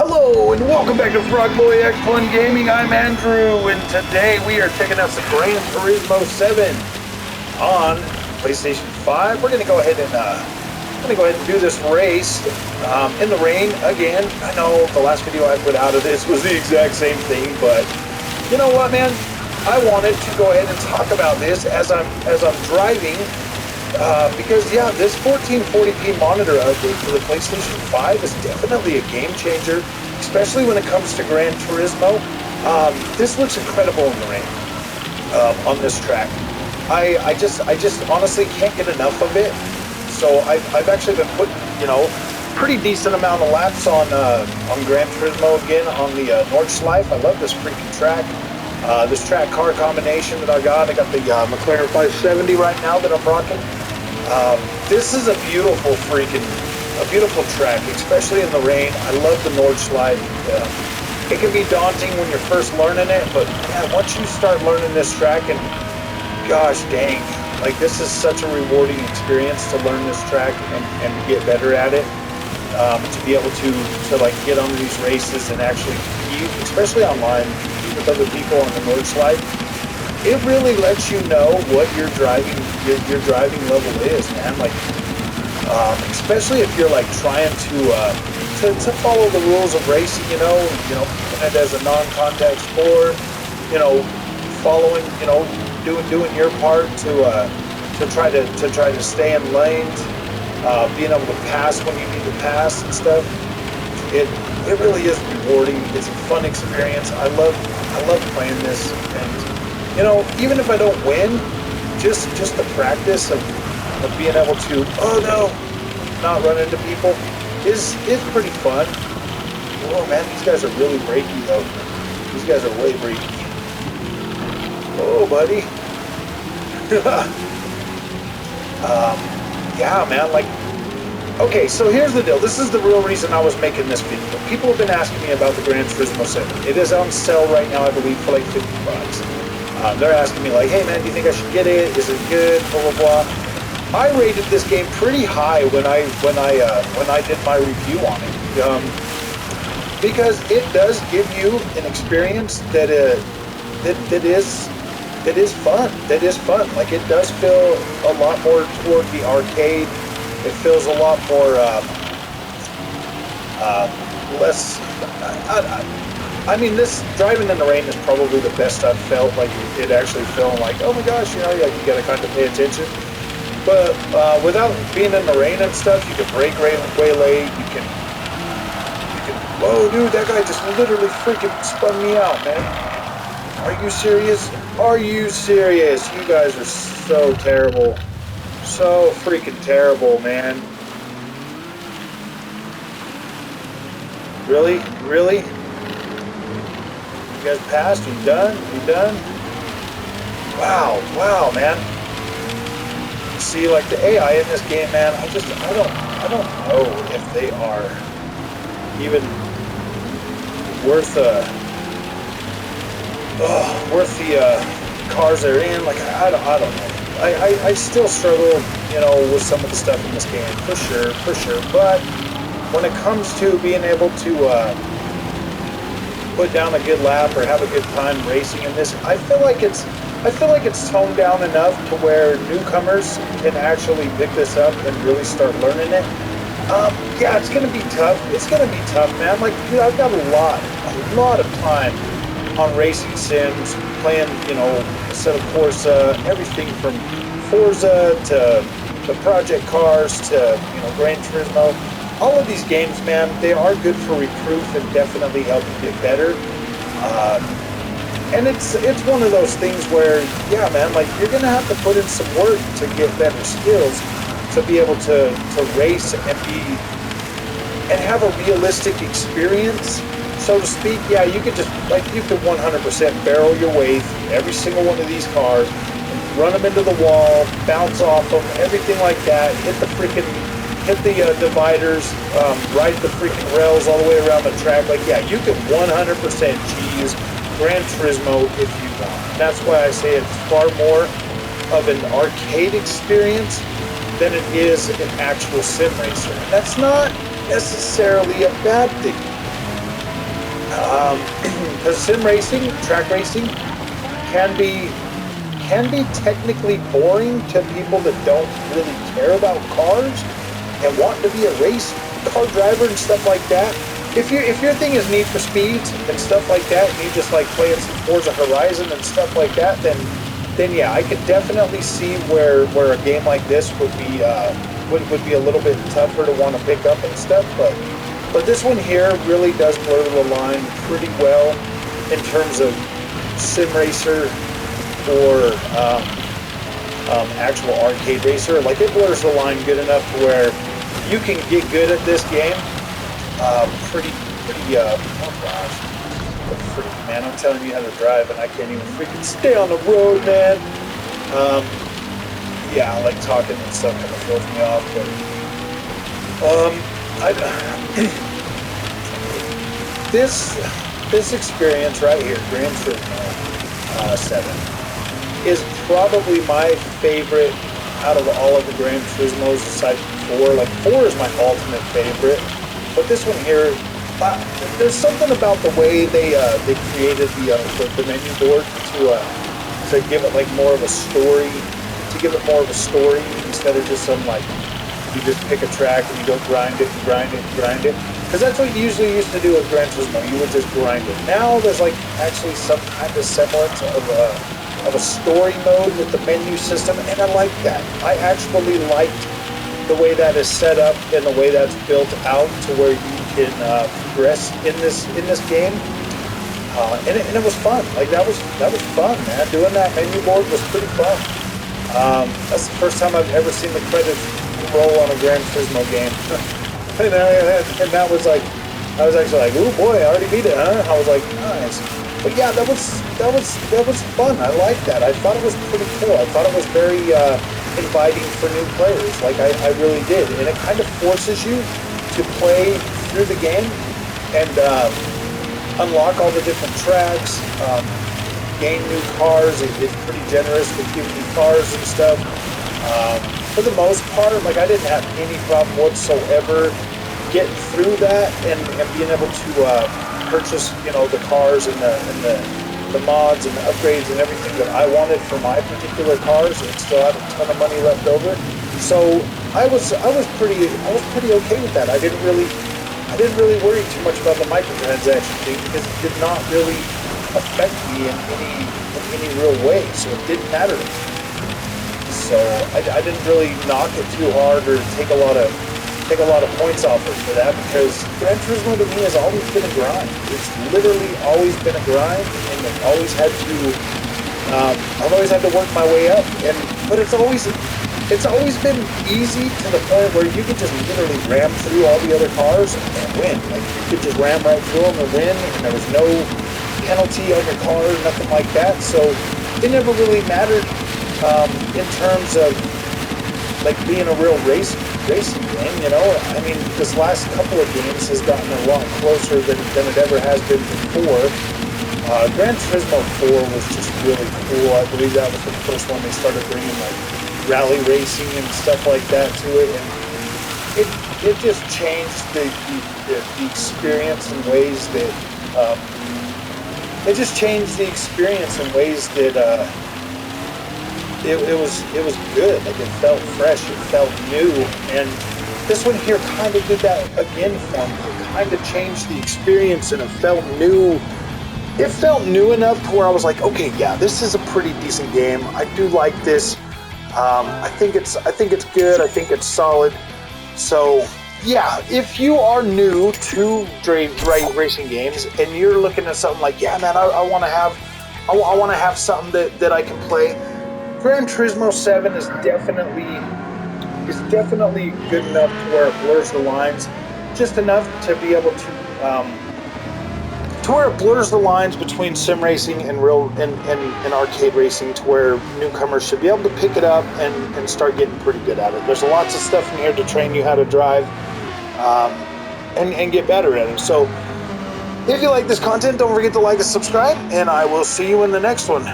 Hello and welcome back to Frogboy X Fun Gaming. I'm Andrew, and today we are checking out some Gran Turismo 7 on PlayStation 5. We're gonna go ahead and do this race in the rain again. I know the last video I put out of this was the exact same thing, but you know what, man? I wanted to go ahead and talk about this as I'm driving. Because yeah, this 1440p monitor update for the PlayStation 5 is definitely a game changer, especially when it comes to Gran Turismo. This looks incredible in the rain on this track. I just honestly can't get enough of it. So I've actually been putting, pretty decent amount of laps on Gran Turismo again on the Nordschleife. I love this freaking track. This track car combination that I got the McLaren 570 right now that I'm rocking. This is a beautiful track, especially in the rain. I love the Nordschleife. It can be daunting when you're first learning it, but yeah, once you start learning this track, and gosh dang, like this is such a rewarding experience to learn this track and to get better at it. To be able to like get on these races and actually compete, especially online, compete with other people on the Nordschleife. It really lets you know what your driving level is, man. Like, especially if you're like trying to follow the rules of racing, keeping it as a non-contact sport, following, doing your part to try to stay in lanes, being able to pass when you need to pass and stuff. It really is rewarding. It's a fun experience. I love playing this, and even if I don't win, just the practice of being able to, not run into people is pretty fun. Oh man, these guys are really breaky though. These guys are way breaky. Oh buddy. Yeah man, like, okay, so here's the deal. This is the real reason I was making this video. People have been asking me about the Gran Turismo 7. It is on sale right now, I believe, for like $50. They're asking me like, hey man, do you think I should get it? Is it good? Blah blah blah. I rated this game pretty high when I did my review on it, because it does give you an experience that is fun. That is fun. Like, it does feel a lot more toward the arcade. It feels a lot more less. I mean, this driving in the rain is probably the best I've felt. Like, it actually feeling like, oh my gosh, you gotta kind of pay attention. But without being in the rain and stuff, you can brake way late. You can. Whoa, dude, that guy just literally freaking spun me out, man. Are you serious? Are you serious? You guys are so terrible. So freaking terrible, man. Really? Really? You guys passed? You done? You done? Wow, man. See, like, the AI in this game, man, I don't know if they are even worth the cars they're in. Like, I don't know. I still struggle, with some of the stuff in this game, for sure. But when it comes to being able to put down a good lap or have a good time racing in this, I feel like it's toned down enough to where newcomers can actually pick this up and really start learning it. Yeah, it's gonna be tough. It's gonna be tough, man. Like, dude, I've got a lot of time on racing sims, playing, Assetto Corsa, everything from Forza to Project Cars to, Gran Turismo. All of these games, man, they are good for reproof and definitely help you get better. And it's one of those things where, yeah, man, like, you're gonna have to put in some work to get better skills to be able to race and have a realistic experience, so to speak. Yeah, you could 100% barrel your way through every single one of these cars, run them into the wall, bounce off them, everything like that, hit the dividers, ride the freaking rails all the way around the track. Like, yeah, you can 100% cheese Gran Turismo if you want. That's why I say it's far more of an arcade experience than it is an actual sim racer. That's not necessarily a bad thing. Because sim racing, track racing, can be technically boring to people that don't really care about cars and want to be a race car driver and stuff like that. If your thing is Need for Speeds and stuff like that, and you just like playing some Forza Horizon and stuff like that, then yeah, I could definitely see where a game like this would be a little bit tougher to want to pick up and stuff. But this one here really does blur the line pretty well in terms of sim racer or actual arcade racer. Like, it blurs the line good enough to where you can get good at this game oh gosh, man, I'm telling you how to drive and I can't even freaking stay on the road, man. Yeah, I like talking and stuff kind of throws me off, but this experience right here, Gran Turismo 7, is probably my favorite out of all of the Gran Turismos aside from 4. Like, 4 is my ultimate favorite, but this one here, there's something about the way they created the menu board to give it like more of a story, instead of just some like you just pick a track and you go grind it and grind it and grind it. Because that's what you usually used to do with Gran Turismo. You would just grind it. Now there's like actually some kind of semblance of a story mode with the menu system, and I like that. I actually liked the way that is set up and the way that's built out to where you can progress in this game, and it was fun. Like, that was fun, man. Doing that menu board was pretty fun. That's the first time I've ever seen the credits roll on a Gran Turismo game. and that was like, I was actually like, "Ooh boy, I already beat it, huh?" I was like, "Nice." But yeah, that was fun. I liked that. I thought it was pretty cool. I thought it was very inviting for new players. Like, I really did, and it kind of forces you to play through the game and unlock all the different tracks, gain new cars. It's pretty generous with giving you cars and stuff. For the most part, like, I didn't have any problem whatsoever getting through that and being able to purchase, you know, the cars and the mods and the upgrades and everything that I wanted for my particular cars, and still had a ton of money left over. So I was pretty okay with that. I didn't really worry too much about the microtransaction thing because it did not really affect me in any real way. So it didn't matter to me. So I didn't really knock it too hard or take a lot of points off it for that, because Gran Turismo to me has always been a grind. It's literally always been a grind, and I've always had to work my way up. But it's always been easy to the point where you could just literally ram through all the other cars and win. Like, you could just ram right through them and win, and there was no penalty on your car, nothing like that. So it never really mattered in terms of like being a real racing game, you know. I mean, this last couple of games has gotten a lot closer than it ever has been before. Gran Turismo 4 was just really cool. I believe that was the first one they started bringing like rally racing and stuff like that to it, and it just changed the experience in ways that it was good. Like, it felt fresh, it felt new, and this one here kind of did that again for me. It kind of changed the experience, and it felt new. It felt new enough to where I was like, okay, yeah, this is a pretty decent game. I do like this. I think it's good. I think it's solid. So yeah, if you are new to racing games and you're looking at something like, yeah, man, I want to have something that I can play, Gran Turismo 7 is definitely good enough to where it blurs the lines, just enough to be able to where it blurs the lines between sim racing and arcade racing, to where newcomers should be able to pick it up and start getting pretty good at it. There's lots of stuff in here to train you how to drive and get better at it. So if you like this content, don't forget to like and subscribe, and I will see you in the next one.